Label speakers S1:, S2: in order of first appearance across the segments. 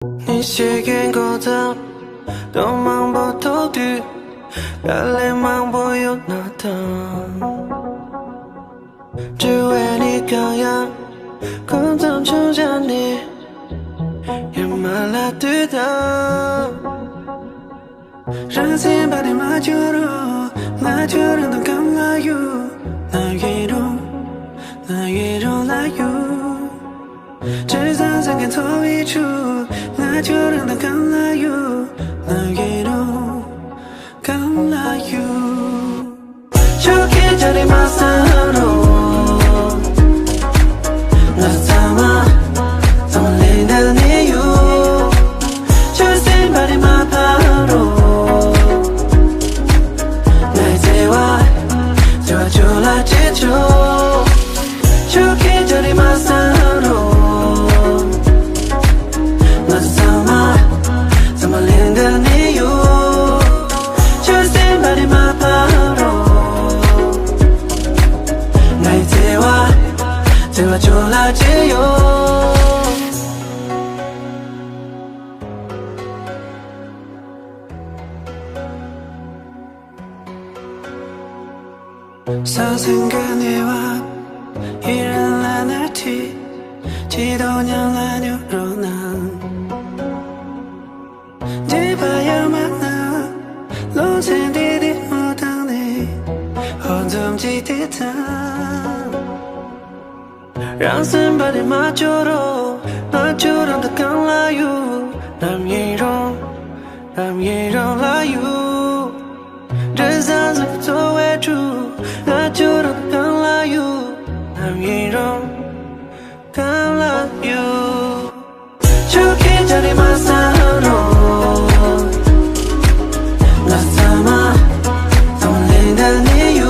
S1: 你写给我的都忙不透的，热泪忙不有那的，只为你高扬，空中出现你，也满了对的。
S2: 让把你마주로 나처럼 더 감나요 나에게로 나요 세상에 더 위주 나처럼 더 감나요 나에게로 감나요
S1: 저기 자리만 서로 나 담아 떨리는 이유 절세 말이만 바로 도와줘라 지쳐 저기 자리만 서로 나도 담아 떨리는 이유 절세 말이만 바로 날 도와줘라 지요
S2: 사생간에와 일어나 날티 지도냥 라뇨로 난 제봐야만 나 론센디디 못하네 혼dom지대다
S1: 让somebody 마주로 나처럼 더 강라유 남이로 라유 세상에서 외주 나처럼 강라유 남이로 강라유 저기 자리만 서로 나 담아 떨리는 이유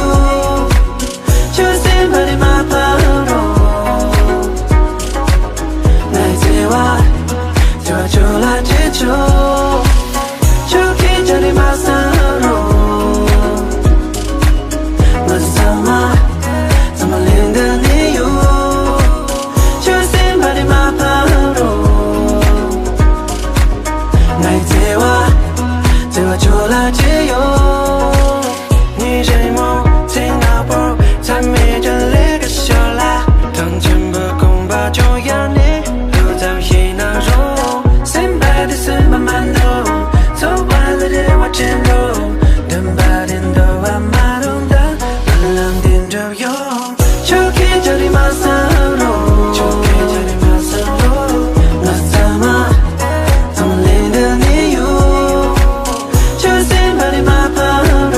S1: 절세 말이만 바로 날 도와줘라 지쳐 저기 자리만 서로 떨리는 이유 절세 말이만 바로 날 도와줘라 지요 네 잘못인 나볼 삶이 전례가 셔라 던진 공봐줘야 해 루담히 나로 Somebody 숨만 도 소화를 watching 든바린도 아마론다 말랑딘 저요 저기 자리만 서로 나 담아 떨리는 이유 절세 말이만 바로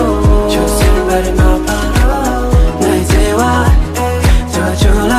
S1: 날 도와줘라